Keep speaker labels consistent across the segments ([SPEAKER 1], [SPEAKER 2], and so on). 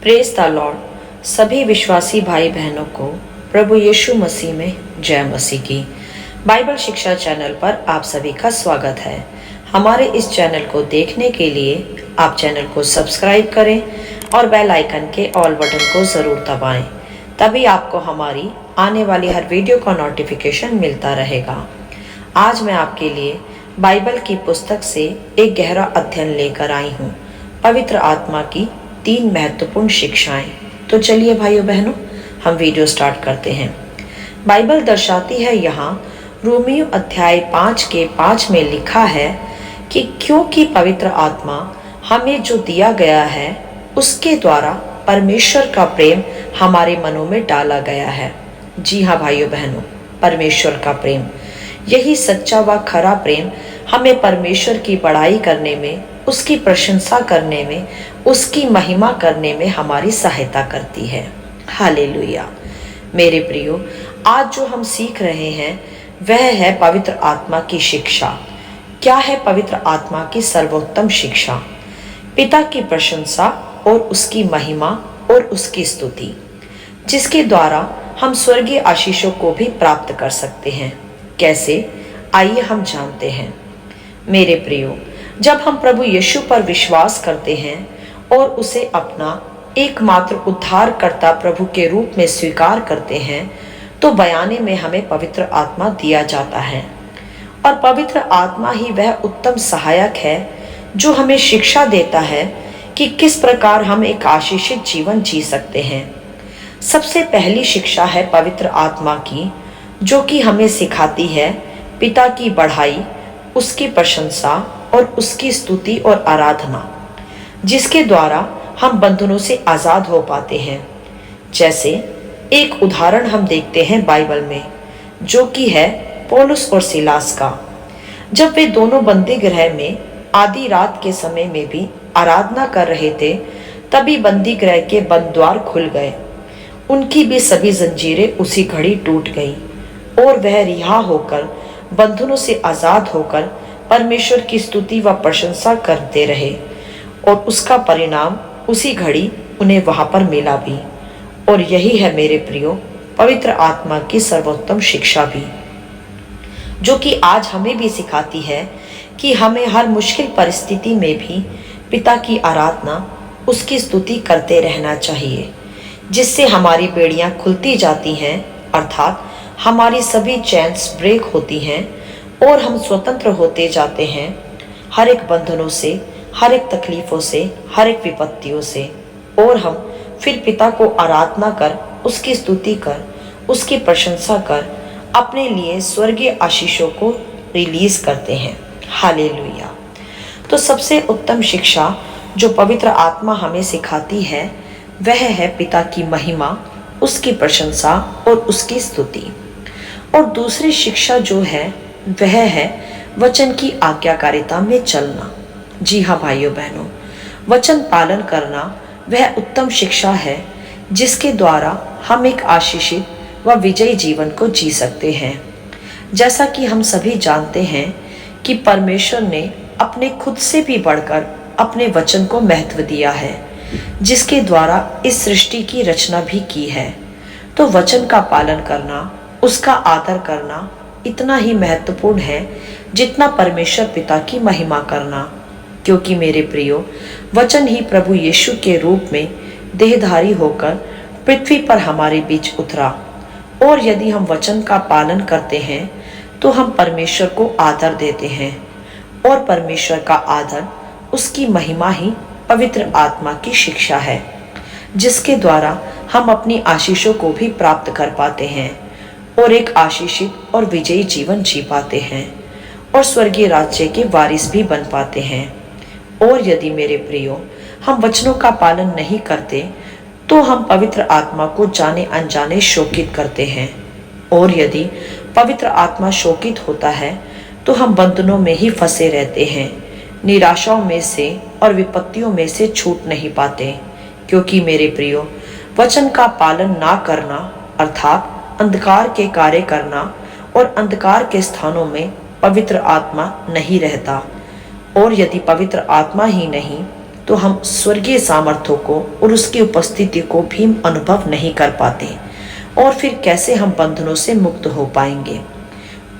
[SPEAKER 1] Praise the Lord. सभी विश्वासी भाई बहनों को प्रभु यीशु मसीह में जय मसीह की। बाइबल शिक्षा चैनल पर आप सभी का स्वागत है। हमारे इस चैनल को देखने के लिए आप चैनल को सब्सक्राइब करें और बेल आइकन के ऑल बटन को ज़रूर दबाएं, तभी आपको हमारी आने वाली हर वीडियो का नोटिफिकेशन मिलता रहेगा। आज मैं आपके लिए बाइबल की पुस्तक से एक गहरा अध्ययन लेकर आई हूँ, पवित्र आत्मा की 3 महत्वपूर्ण शिक्षाएं। तो चलिए भाइयों बहनों, हम वीडियो स्टार्ट करते हैं। बाइबल दर्शाती है यहाँ रोमियो अध्याय 5 के 5 में लिखा है कि क्योंकि पवित्र आत्मा हमें जो दिया गया है उसके द्वारा परमेश्वर का प्रेम हमारे मनों में डाला गया है। जी हाँ भाइयों बहनों, परमेश्वर का प्रेम, यही सच्चा व खरा प्रेम हमें परमेश्वर की बड़ाई करने में, उसकी प्रशंसा करने में, उसकी महिमा करने में हमारी सहायता करती है। हालेलुया। मेरे प्रियो, आज जो हम सीख रहे हैं वह है पवित्र आत्मा की शिक्षा। क्या है पवित्र आत्मा की सर्वोत्तम शिक्षा? पिता की प्रशंसा और उसकी महिमा और उसकी स्तुति, जिसके द्वारा हम स्वर्गीय आशीषों को भी प्राप्त कर सकते हैं। कैसे? आइए हम जानते हैं। मेरे प्रियो, जब हम प्रभु यीशु पर विश्वास करते हैं और उसे अपना एकमात्र उद्धारकर्ता प्रभु के रूप में स्वीकार करते हैं, तो बयाने में हमें पवित्र आत्मा दिया जाता है। और पवित्र आत्मा ही वह उत्तम सहायक है जो हमें शिक्षा देता है कि किस प्रकार हम एक आशीषित जीवन जी सकते हैं। सबसे पहली शिक्षा है पवित्र आत्मा की, जो कि हमें सिखाती है पिता की बढ़ाई, उसकी प्रशंसा और उसकी स्तुति और आराधना, जिसके द्वारा हम बंधनों से आज़ाद हो पाते हैं। जैसे एक उदाहरण हम देखते हैं बाइबल में, जो कि है पौलुस और सीलास का। जब वे दोनों बंदी गृह में आधी रात के समय में भी आराधना कर रहे थे, तभी बंदी गृह के बंद द्वार खुल गए। उनकी भी सभी जंजीरें उसी घड़ी टूट गई और वह रिहा होकर, बंधनों से आज़ाद होकर परमेश्वर की स्तुति व प्रशंसा करते रहे। और उसका परिणाम उसी घड़ी उन्हें वहां पर मिला भी। और यही है मेरे प्रियो पवित्र आत्मा की सर्वोत्तम शिक्षा भी, जो कि आज हमें भी सिखाती है कि हमें हर मुश्किल परिस्थिति में भी पिता की आराधना, उसकी स्तुति करते रहना चाहिए, जिससे हमारी बेड़ियां खुलती जाती हैं, अर्थात हमारी सभी चेन्स ब्रेक होती हैं और हम स्वतंत्र होते जाते हैं हर एक बंधनों से, हर एक तकलीफों से, हर एक विपत्तियों से। और हम फिर पिता को आराधना कर, उसकी स्तुति कर, उसकी प्रशंसा कर, अपने लिए स्वर्गीय आशीषों को रिलीज करते हैं। हालेलुया। तो सबसे उत्तम शिक्षा जो पवित्र आत्मा हमें सिखाती है वह है पिता की महिमा, उसकी प्रशंसा और उसकी स्तुति। और दूसरी शिक्षा जो है वह है वचन की आज्ञाकारिता में चलना। जी हाँ भाइयों बहनों, वचन पालन करना वह उत्तम शिक्षा है जिसके द्वारा हम एक आशीषित व विजयी जीवन को जी सकते हैं। जैसा कि हम सभी जानते हैं कि परमेश्वर ने अपने खुद से भी बढ़कर अपने वचन को महत्व दिया है, जिसके द्वारा इस सृष्टि की रचना भी की है। तो वचन का पालन करना, उसका आदर करना इतना ही महत्वपूर्ण है जितना परमेश्वर पिता की महिमा करना। क्योंकि मेरे प्रियो, वचन ही प्रभु यीशु के रूप में देहधारी होकर पृथ्वी पर हमारे बीच उतरा। और यदि हम वचन का पालन करते हैं तो हम परमेश्वर को आदर देते हैं, और परमेश्वर का आदर, उसकी महिमा ही पवित्र आत्मा की शिक्षा है, जिसके द्वारा हम अपनी आशीषों को भी प्राप्त कर पाते हैं और एक आशीषित और विजयी जीवन जी पाते हैं और स्वर्गीय राज्य के वारिस भी बन पाते हैं। और यदि मेरे प्रियो हम वचनों का पालन नहीं करते तो हम पवित्र आत्मा को जाने अनजाने शोकित करते हैं। और यदि पवित्र आत्मा शोकित होता है तो हम बंधनों में ही फंसे रहते हैं, निराशाओं में से और विपत्तियों में से छूट नहीं पाते। क्योंकि मेरे प्रियो, वचन का पालन ना करना अर्थात अंधकार के कार्य करना, और अंधकार के स्थानों में पवित्र आत्मा नहीं रहता। और यदि पवित्र आत्मा ही नहीं तो हम स्वर्गीय सामर्थ्यों को और उसकी उपस्थिति को भी अनुभव नहीं कर पाते, और फिर कैसे हम बंधनों से मुक्त हो पाएंगे।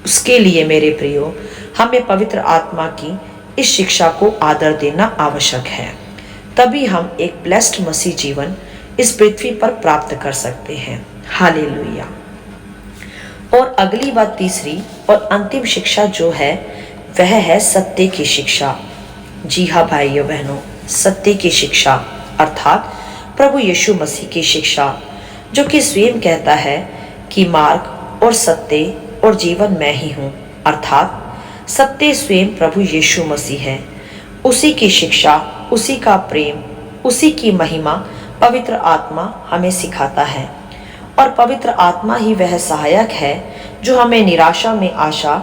[SPEAKER 1] उसके लिए मेरे प्रियो, हमें पवित्र आत्मा की इस शिक्षा को आदर देना आवश्यक है। तभी हम एक ब्लेस्ड मसीह जीवन इस पृथ्वी पर प्राप्त कर सकते हैं। हालेलुया। और अगली बात, तीसरी और अंतिम शिक्षा जो है वह है सत्य की शिक्षा। जी हाँ भाइयों बहनों, सत्य की शिक्षा अर्थात प्रभु यीशु मसीह की शिक्षा, जो कि स्वयं कहता है कि मार्ग और सत्य और जीवन मैं ही हूँ। अर्थात सत्य स्वयं प्रभु यीशु मसीह है। उसी की शिक्षा, उसी का प्रेम, उसी की महिमा पवित्र आत्मा हमें सिखाता है। और पवित्र आत्मा ही वह सहायक है जो हमें निराशा में आशा,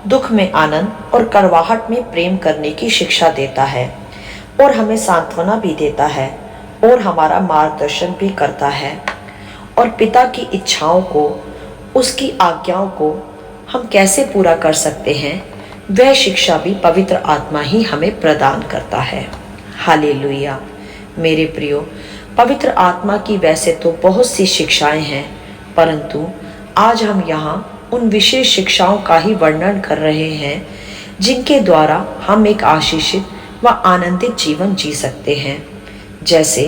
[SPEAKER 1] दुख में आनंद और कड़वाहट में प्रेम करने की शिक्षा देता है, और हमें सांत्वना भी देता है, और हमारा मार्गदर्शन भी करता है। और पिता की इच्छाओं को, उसकी आज्ञाओं को हम कैसे पूरा कर सकते हैं, वह शिक्षा भी पवित्र आत्मा ही हमें प्रदान करता है। हालेलुया। मेरे प्रियो, पवित्र आत्मा की वैसे तो बहुत सी शिक्षाएं हैं, परंतु आज हम यहाँ उन विशेष शिक्षाओं का ही वर्णन कर रहे हैं जिनके द्वारा हम एक आशीषित व आनंदित जीवन जी सकते हैं। जैसे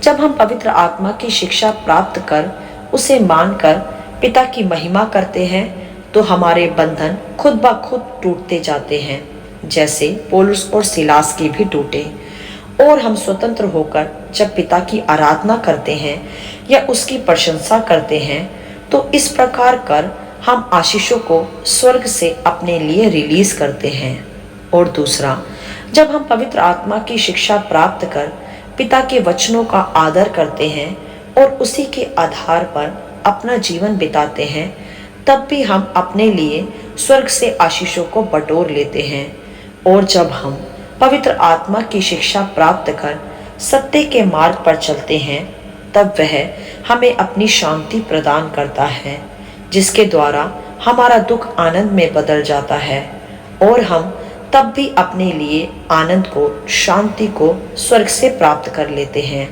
[SPEAKER 1] जब हम पवित्र आत्मा की शिक्षा प्राप्त कर उसे मानकर पिता की महिमा करते हैं, तो हमारे बंधन खुद ब खुद टूटते जाते हैं, जैसे पौलुस और सिलास के भी टूटे। और हम स्वतंत्र होकर जब पिता की आराधना करते हैं या उसकी प्रशंसा करते हैं, तो इस प्रकार कर हम आशीषों को स्वर्ग से अपने लिए रिलीज करते हैं। और दूसरा, जब हम पवित्र आत्मा की शिक्षा प्राप्त कर पिता के वचनों का आदर करते हैं और उसी के आधार पर अपना जीवन बिताते हैं, तब भी हम अपने लिए स्वर्ग से आशीषों को बटोर लेते हैं। और जब हम पवित्र आत्मा की शिक्षा प्राप्त कर सत्य के मार्ग पर चलते हैं, तब वह हमें अपनी शांति प्रदान करता है, जिसके द्वारा हमारा दुख आनंद में बदल जाता है, और हम तब भी अपने लिए आनंद को, शांति को स्वर्ग से प्राप्त कर लेते हैं।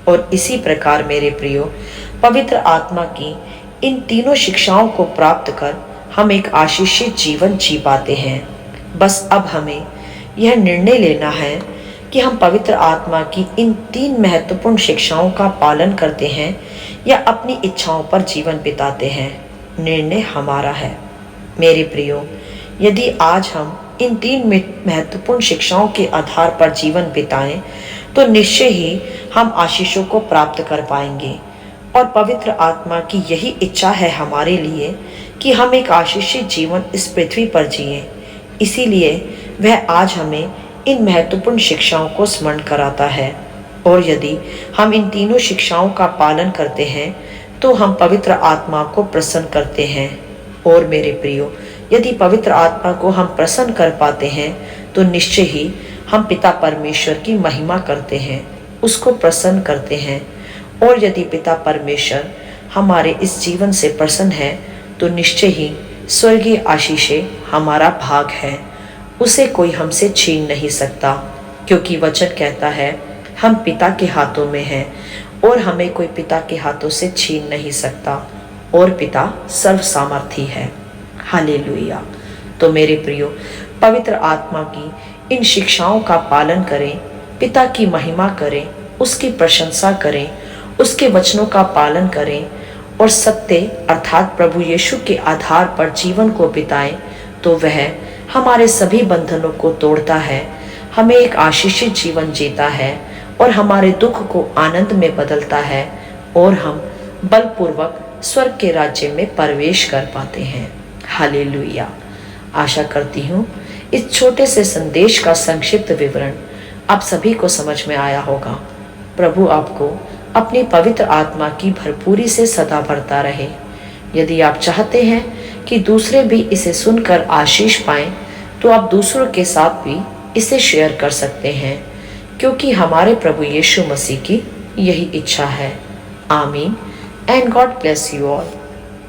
[SPEAKER 1] और इसी प्रकार मेरे प्रियो, पवित्र आत्मा की इन तीनों शिक्षाओं को प्राप्त कर हम एक आशीषित जीवन जी पाते हैं। बस अब हमें यह निर्णय लेना है कि हम पवित्र आत्मा की इन तीन महत्वपूर्ण शिक्षाओं का पालन करते हैं या अपनी इच्छाओं पर जीवन बिताते हैं। निर्णय हमारा है। मेरे प्रियो, यदि आज हम इन तीन महत्वपूर्ण शिक्षाओं के आधार पर जीवन बिताएं, तो निश्चय ही हम आशीषों को प्राप्त कर पाएंगे। और पवित्र आत्मा की यही इच्छा है हमारे लिए कि हम एक आशीषित जीवन इस पृथ्वी पर जिएं। इसीलिए वह आज हमें इन महत्वपूर्ण शिक्षाओं को स्मरण कराता है। और यदि हम इन तीनों शिक्षाओं का पालन करते हैं, तो हम पवित्र आत्मा को प्रसन्न करते हैं। और मेरे प्रियो, यदि पवित्र आत्मा को हम प्रसन्न कर पाते हैं, तो निश्चय ही हम पिता परमेश्वर की महिमा करते हैं, उसको प्रसन्न करते हैं। और यदि पिता परमेश्वर हमारे इस जीवन से प्रसन्न है, तो निश्चय ही स्वर्गीय आशीषें हमारा भाग है, उसे कोई हमसे छीन नहीं सकता, क्योंकि वचन कहता है हम पिता के हाथों में हैं और हमें कोई पिता के हाथों से छीन नहीं सकता, और पिता सर्व सामर्थी है। हालेलुया। तो मेरे प्रियो, पवित्र आत्मा की इन शिक्षाओं का पालन करें, पिता की महिमा करें, उसकी प्रशंसा करें, उसके वचनों का पालन करें और सत्य अर्थात प्रभु यीशु के आधार पर जीवन को बिताएं, तो वह हमारे सभी बंधनों को तोड़ता है, हमें एक आशीषित जीवन जीता है और हमारे दुख को आनंद में बदलता है, और हम बलपूर्वक स्वर्ग के राज्य में प्रवेश कर पाते हैं। हालेलुया। आशा करती हूँ इस छोटे से संदेश का संक्षिप्त विवरण आप सभी को समझ में आया होगा। प्रभु आपको अपनी पवित्र आत्मा की भरपूरी से सदा भरता रहे। यदि आप चाहते हैं कि दूसरे भी इसे सुनकर आशीष पाएं, तो आप दूसरों के साथ भी इसे शेयर कर सकते हैं, क्योंकि हमारे प्रभु यीशु मसीह की यही इच्छा है। आमीन and God bless you all.